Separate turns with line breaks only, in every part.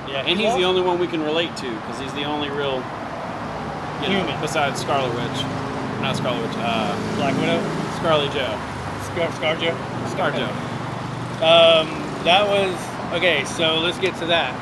Yeah,
And he's the only one we can relate to because he's the only real human besides Scarlet Witch. Not Scarlet Witch.
Black Widow.
Scarlet Joe.
ScarJo.
ScarJo.
That was okay. So let's get to that.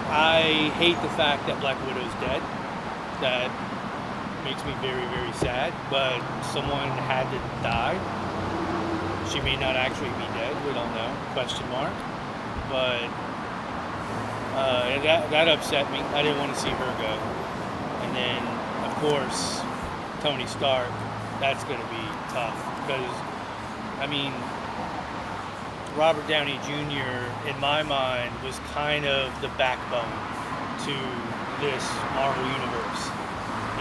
I hate the fact that Black Widow's dead. That makes me very, very sad. But someone had to die. She may not actually be dead. We don't know. Question mark. But that upset me. I didn't want to see her go. And then, of course, Tony Stark. That's going to be tough because, I mean, Robert Downey Jr. in my mind was kind of the backbone to this Marvel universe.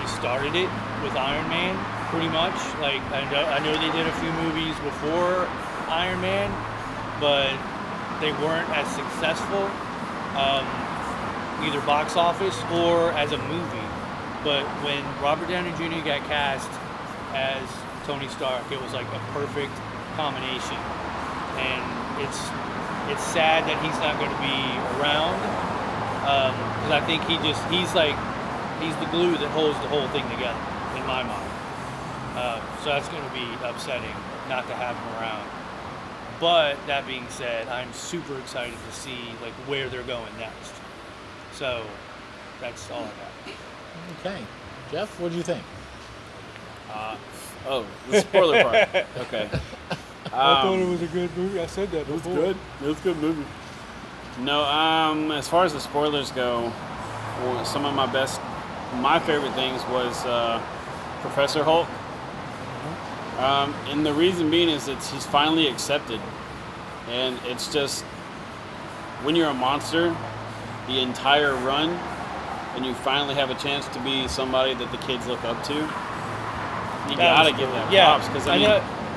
He started it with Iron Man, pretty much. Like I know they did a few movies before Iron Man, but they weren't as successful, either box office or as a movie. But when Robert Downey Jr. got cast as Tony Stark, it was like a perfect combination. And it's sad that he's not going to be around because I think he's the glue that holds the whole thing together in my mind. So that's going to be upsetting not to have him around. But that being said, I'm super excited to see like where they're going next. So that's all I got.
Okay, Jeff, what do you think?
The spoiler part. Okay.
I thought it was a good movie. I said that before.
It was a good movie. No, as far as the spoilers go, some of my favorite things was Professor Hulk. And the reason being is he's finally accepted. And it's just, when you're a monster, the entire run, and you finally have a chance to be somebody that the kids look up to, you gotta give that props. Because,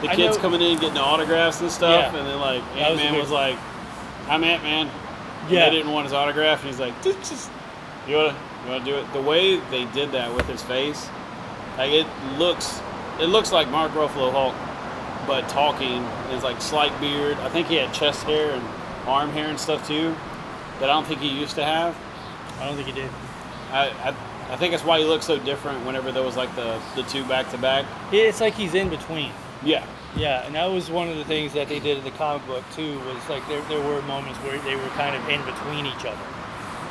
the kids coming in getting autographs and stuff, and then like Ant-Man was like, "I'm Ant-Man." Yeah. They didn't want his autograph, and he's like, "Just you wanna do it?" The way they did that with his face, like it looks like Mark Ruffalo Hulk, but talking. Is like slight beard. I think he had chest hair and arm hair and stuff too, that I don't think he used to have.
I don't think he did.
I think that's why he looked so different whenever there was like the two back to back.
It's like he's in between.
Yeah.
Yeah, and that was one of the things that they did in the comic book too. Was like there were moments where they were kind of in between each other,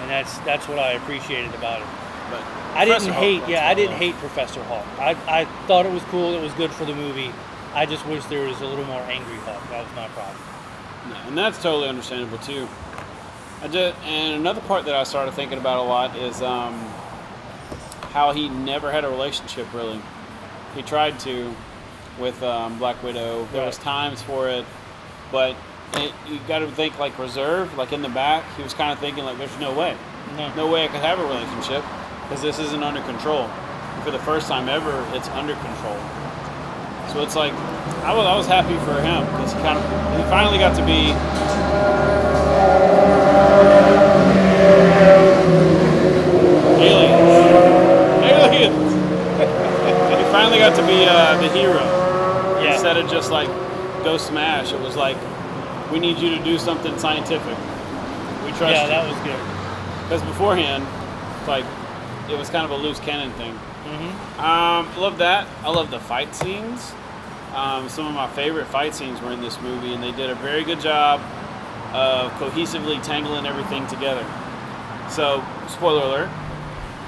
and that's what I appreciated about it.
But
I didn't hate Professor Hulk. I thought it was cool. It was good for the movie. I just wish there was a little more angry Hulk. That was my problem.
Yeah, and that's totally understandable too. And another part that I started thinking about a lot is how he never had a relationship really. He tried to with Black Widow. There was times for it, but you got to think like reserve, like in the back. He was kind of thinking like, "There's no way, no way I could have a relationship because this isn't under control." And for the first time ever, it's under control. So it's like I was happy for him because he finally got to be. Aliens. He finally got to be the hero. Yeah. Instead of just like go smash, it was like we need you to do something scientific. We trust you.
Yeah, that was good.
Because beforehand, like it was kind of a loose cannon thing.
Mm-hmm.
Love that. I love the fight scenes. Some of my favorite fight scenes were in this movie, and they did a very good job of cohesively tangling everything together. So, spoiler alert,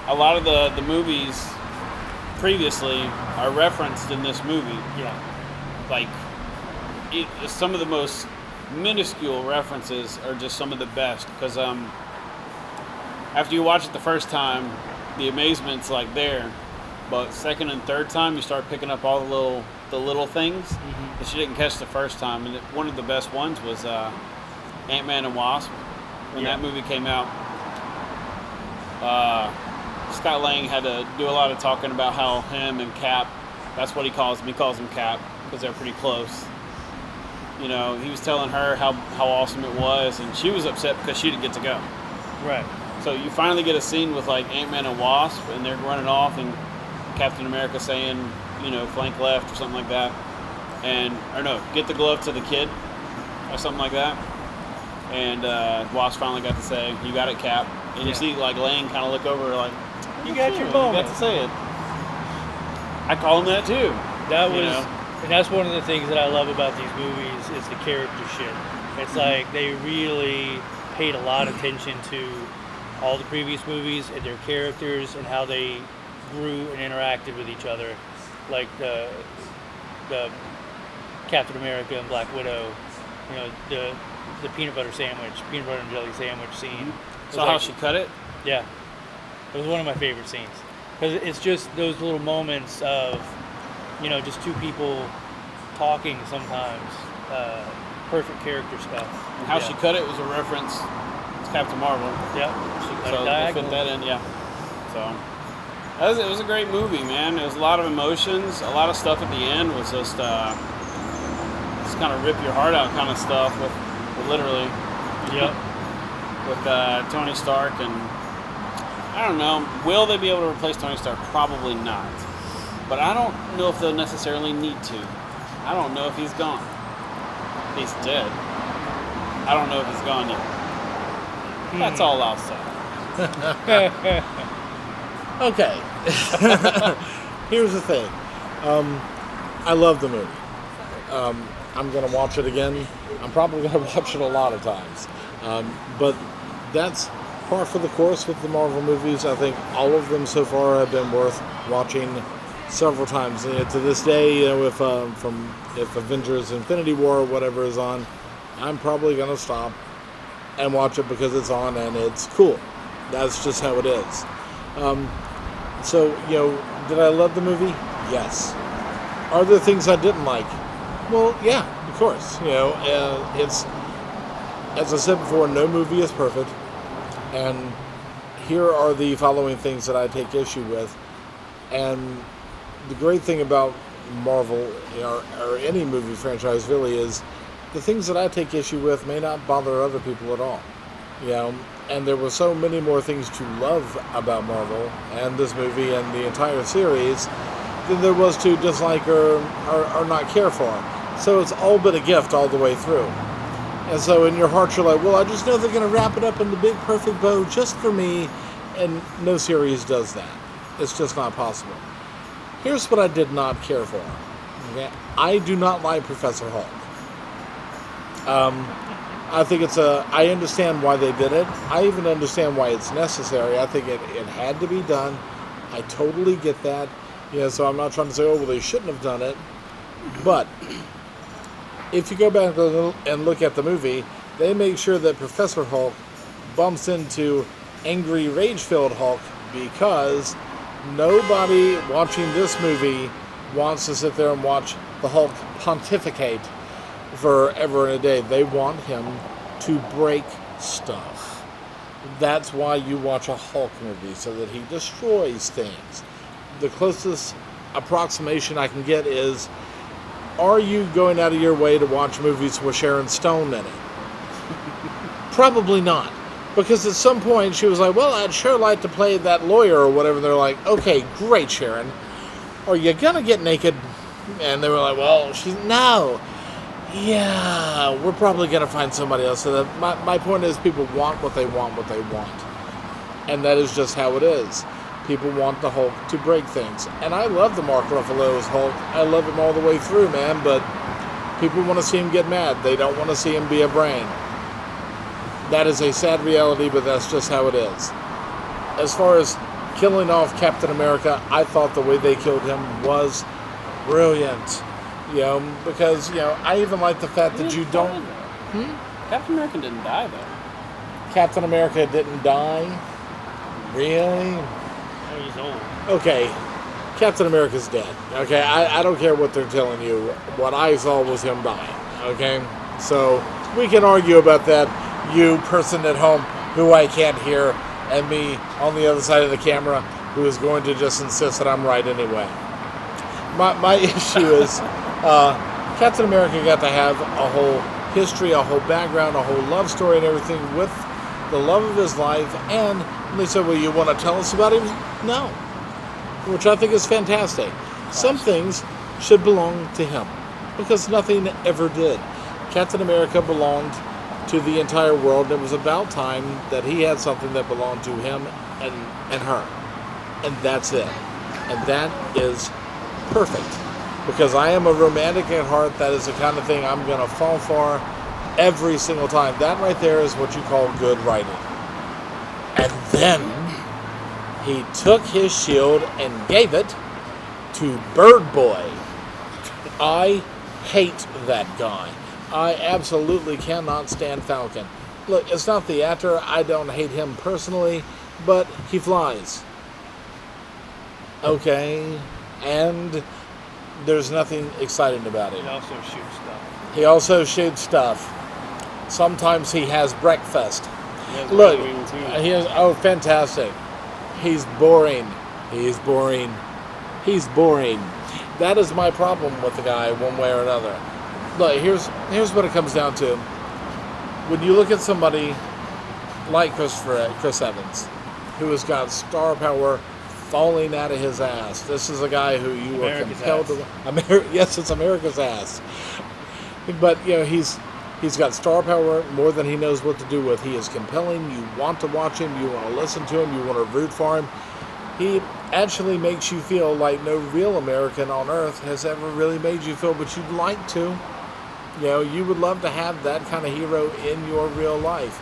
a lot of the movies previously are referenced in this movie.
Yeah.
Like, some of the most minuscule references are just some of the best, because after you watch it the first time, the amazement's like there, but second and third time you start picking up all the little things that you didn't catch the first time. And one of the best ones was Ant-Man and Wasp. When that movie came out, Scott Lang had to do a lot of talking about how him and Cap, that's what he calls him Cap, because they're pretty close. You know, he was telling her how awesome it was, and she was upset because she didn't get to go.
Right.
So you finally get a scene with like Ant-Man and Wasp, and they're running off, and Captain America saying, you know, flank left or something like that, or no, get the glove to the kid or something like that. And Wasp finally got to say, "You got it, Cap." And you see like Lane kind of look over, like,
You got your
You
moment.
got to say it. I call him that too.
That
you
was,
know?
and that's one of the things that I love about these movies is the character shit. It's like they really paid a lot of attention to all the previous movies and their characters and how they grew and interacted with each other, like the Captain America and Black Widow. You know, the peanut butter and jelly sandwich scene.
So how she cut it?
Yeah, it was one of my favorite scenes because it's just those little moments of, you know, just two people talking sometimes. Perfect character stuff.
And how she cut it was a reference to Captain Marvel.
Yeah, she cut
So
it
they
diagonal.
fit that in, yeah. So it was a great movie, man. There was a lot of emotions. A lot of stuff at the end was just kind of rip your heart out kind of stuff with literally.
Yep.
With Tony Stark, and I don't know, will they be able to replace Tony Stark? Probably not. But I don't know if they'll necessarily need to. I don't know if he's gone. He's dead. I don't know if he's gone yet. That's all I'll say.
Okay. Here's the thing. I love the movie. I'm going to watch it again. I'm probably going to watch it a lot of times. But that's par for the course with the Marvel movies. I think all of them so far have been worth watching several times. And to this day, you know, if Avengers Infinity War or whatever is on, I'm probably going to stop and watch it because it's on and it's cool. That's just how it is. So, you know, did I love the movie? Yes. Are there things I didn't like? Well, yeah, of course. You know, it's, as I said before, no movie is perfect. And here are the following things that I take issue with. And the great thing about Marvel, you know, or any movie franchise really, is the things that I take issue with may not bother other people at all. You know, and there were so many more things to love about Marvel and this movie and the entire series than there was to dislike or not care for. So it's all been a gift all the way through. And so in your heart, you're like, well, I just know they're going to wrap it up in the big perfect bow just for me. And no series does that. It's just not possible. Here's what I did not care for. Okay? I do not like Professor Hulk. I think I understand why they did it. I even understand why it's necessary. I think it had to be done. I totally get that. You know, so I'm not trying to say, oh, well, they shouldn't have done it. But if you go back and look at the movie, they make sure that Professor Hulk bumps into angry, rage-filled Hulk because nobody watching this movie wants to sit there and watch the Hulk pontificate forever and a day. They want him to break stuff. That's why you watch a Hulk movie, so that he destroys things. The closest approximation I can get is, are you going out of your way to watch movies with Sharon Stone in it? Probably not. Because at some point she was like, well, I'd sure like to play that lawyer or whatever. And they're like, okay, great, Sharon. Are you going to get naked? And they were like, well, no. Yeah, we're probably going to find somebody else. So my point is, people want what they want. And that is just how it is. People want the Hulk to break things. And I love the Mark Ruffalo's Hulk. I love him all the way through, man. But people want to see him get mad. They don't want to see him be a brain. That is a sad reality, but that's just how it is. As far as killing off Captain America, I thought the way they killed him was brilliant. You know, because, you know, I even like the fact that you don't...
Captain America didn't die, though.
Captain America didn't die? Really?
Oh, he's old.
Okay, Captain America's dead. Okay, I don't care what they're telling you. What I saw was him dying. Okay, so we can argue about that, you person at home who I can't hear, and me on the other side of the camera who is going to just insist that I'm right anyway. My issue is Captain America got to have a whole history, a whole background, a whole love story and everything with the love of his life, and they said, well, you want to tell us about him? No. Which I think is fantastic. Some things should belong to him, because nothing ever did. Captain America belonged to the entire world. It was about time that he had something that belonged to him and her. And that's it. And that is perfect. Because I am a romantic at heart. That is the kind of thing I'm going to fall for every single time. That right there is what you call good writing. And then he took his shield and gave it to Bird Boy. I hate that guy. I absolutely cannot stand Falcon. Look, it's not the actor. I don't hate him personally, but he flies. Okay, and there's nothing exciting about it.
He also shoots stuff.
He also shoots stuff. Sometimes he has breakfast.
Look,
He is, oh, fantastic. He's boring. He's boring. He's boring. That is my problem with the guy, one way or another. Look, here's what it comes down to. When you look at somebody like Chris Evans, who has got star power falling out of his ass. This is a guy who you were compelled to. Yes, it's America's ass. But you know he's got star power more than he knows what to do with. He is compelling. You want to watch him. You want to listen to him. You want to root for him. He actually makes you feel like no real American on earth has ever really made you feel, but you'd like to. You know, you would love to have that kind of hero in your real life.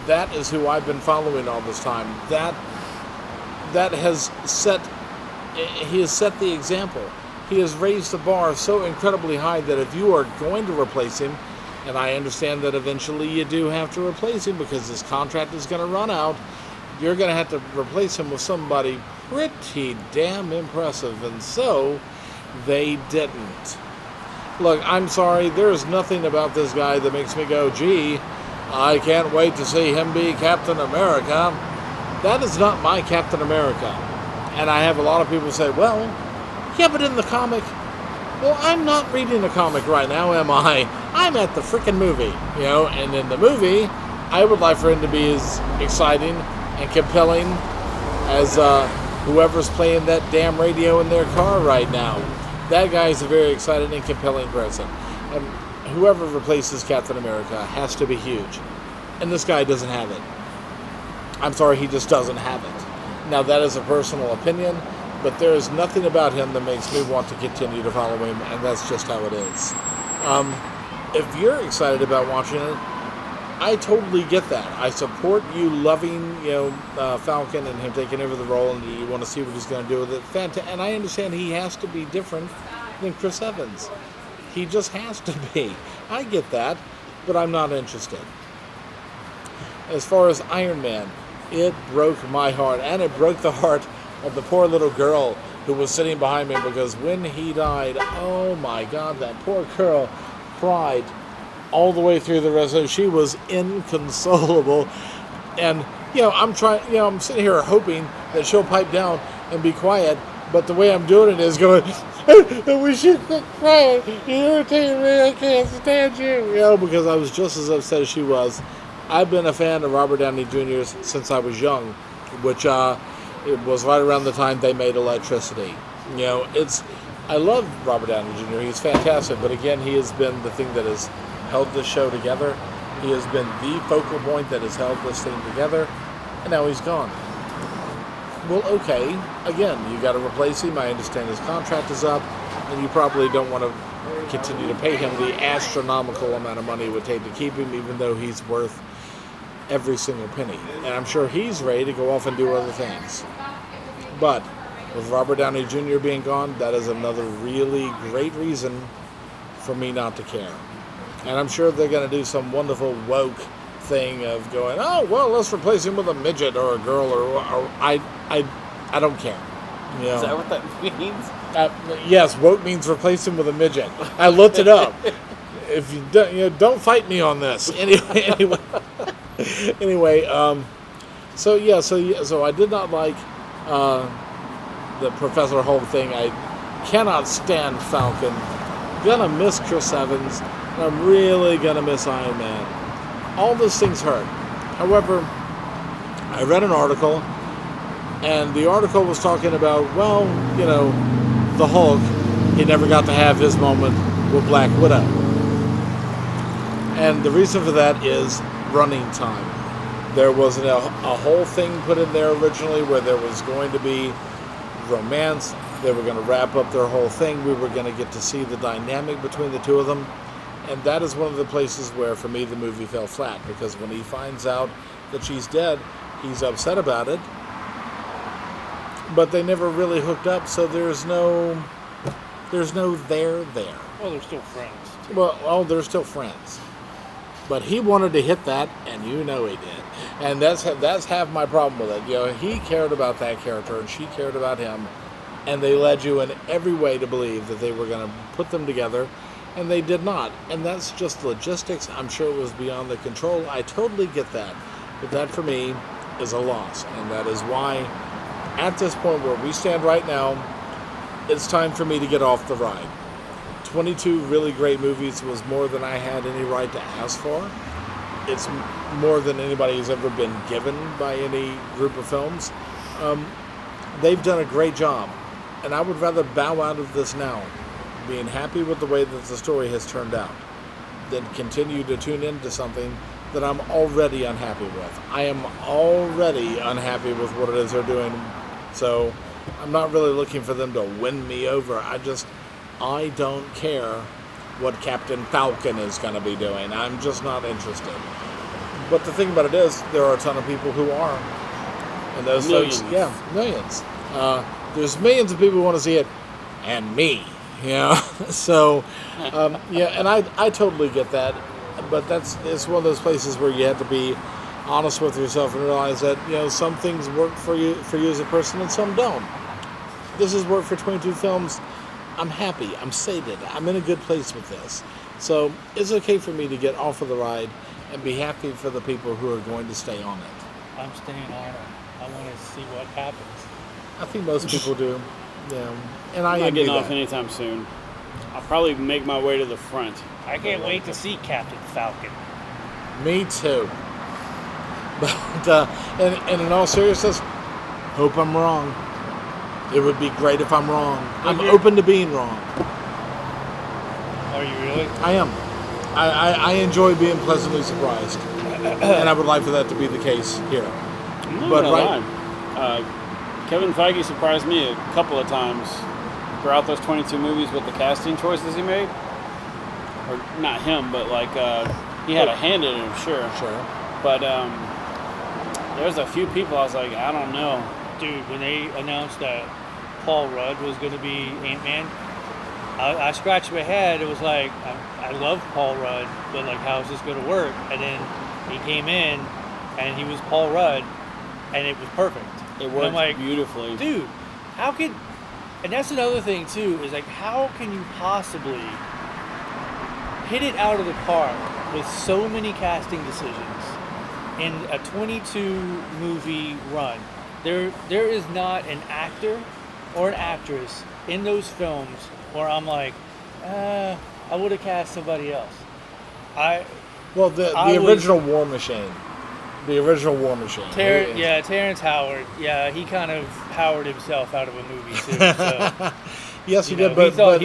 That is who I've been following all this time. That has set, he has set the example. He has raised the bar so incredibly high that if you are going to replace him, and I understand that eventually you do have to replace him because his contract is going to run out, you're going to have to replace him with somebody pretty damn impressive, and so they didn't. Look, I'm sorry, there's nothing about this guy that makes me go, gee, I can't wait to see him be Captain America. That is not my Captain America. And I have a lot of people say, well, yeah, but in the comic, well, I'm not reading a comic right now, am I? I'm at the frickin' movie, you know, and in the movie, I would like for him to be as exciting and compelling as whoever's playing that damn radio in their car right now. That guy is a very exciting and compelling person. And whoever replaces Captain America has to be huge. And this guy doesn't have it. I'm sorry, he just doesn't have it. Now, that is a personal opinion, but there is nothing about him that makes me want to continue to follow him, and that's just how it is. If you're excited about watching it, I totally get that. I support you loving, Falcon and him taking over the role, and you want to see what he's going to do with it. And I understand he has to be different than Chris Evans. He just has to be. I get that, but I'm not interested. As far as Iron Man, it broke my heart, and it broke the heart of the poor little girl who was sitting behind me, because when he died, oh my God, that poor girl cried all the way through the rest of it. She was inconsolable. And, I'm sitting here hoping that she'll pipe down and be quiet, but the way I'm doing it is going, we should quit crying. You irritate me. I can't stand you. Because I was just as upset as she was. I've been a fan of Robert Downey Jr. since I was young, which it was right around the time they made Electricity. I love Robert Downey Jr. He's fantastic, but again, he has been the thing that has held this show together. He has been the focal point that has held this thing together, and now he's gone. Well, okay, again, you got to replace him. I understand his contract is up, and you probably don't want to continue to pay him the astronomical amount of money it would take to keep him, even though he's worth every single penny. And I'm sure he's ready to go off and do other things. But with Robert Downey Jr. being gone, that is another really great reason for me not to care. And I'm sure they're going to do some wonderful woke thing of going, oh, well, let's replace him with a midget or a girl, or I don't care.
Is that what that means?
Yes, woke means replace him with a midget. I looked it up. If you don't fight me on this. Anyway, so I did not like the Professor Hulk thing. I cannot stand Falcon. Gonna miss Chris Evans. And I'm really gonna miss Iron Man. All those things hurt. However, I read an article, and the article was talking about, well, the Hulk, he never got to have his moment with Black Widow. And the reason for that is running time. There wasn't a whole thing put in there originally where there was going to be romance. They were going to wrap up their whole thing. We were going to get to see the dynamic between the two of them. And that is one of the places where, for me, the movie fell flat. Because when he finds out that she's dead, he's upset about it. But they never really hooked up, so there's no there.
Well, they're still friends.
Well, they're still friends. But he wanted to hit that, and you know he did. And that's half my problem with it. You know, he cared about that character, and she cared about him, and they led you in every way to believe that they were going to put them together, and they did not. And that's just logistics. I'm sure it was beyond the control. I totally get that. But that, for me, is a loss. And that is why, at this point where we stand right now, it's time for me to get off the ride. 22 really great movies was more than I had any right to ask for. It's more than anybody has ever been given by any group of films. They've done a great job, and I would rather bow out of this now, being happy with the way that the story has turned out, than continue to tune into something that I'm already unhappy with. I am already unhappy with what it is they're doing, so I'm not really looking for them to win me over. I don't care what Captain Falcon is going to be doing. I'm just not interested. But the thing about it is, there are a ton of people who are. And those
Millions.
folks, yeah, millions. There's millions of people who want to see it, and me, you know. So, yeah, and I totally get that. But it's one of those places where you have to be honest with yourself and realize that, you know, some things work for you as a person and some don't. This has worked for 22 films. I'm happy. I'm sated. I'm in a good place with this. So it's okay for me to get off of the ride and be happy for the people who are going to stay on it.
I'm staying on it. I want to see what happens.
I think most people do. Yeah. And I
I'm not
envy
getting off
that.
anytime soon. I'll probably make my way to the front.
I can't wait to see Captain Falcon.
Me too. But and in all seriousness, hope I'm wrong. It would be great if I'm wrong. I'm open to being wrong.
Are you really?
I am. I enjoy being pleasantly surprised. And I would like for that to be the case here.
I'm not
But
gonna
right-
lie. Kevin Feige surprised me a couple of times throughout those 22 movies with the casting choices he made. Or not him, but like he had a hand in it, sure.
Sure.
But there's a few people I was like, I don't know.
Dude, when they announced that Paul Rudd was going to be Ant-Man, I scratched my head. It was like, I love Paul Rudd, but like, how is this going to work? And then he came in, and he was Paul Rudd, and it was perfect.
It
And
worked
I'm like,
beautifully.
dude, how could... And that's another thing, too, is like, how can you possibly hit it out of the park with so many casting decisions in a 22-movie run? There is not an actor or an actress in those films where I'm like, I would have cast somebody else.
Well, the original War Machine. The original War Machine.
Terrence Howard. Yeah, he kind of Howard himself out of a movie too. So,
Yes, he
you know,
did, but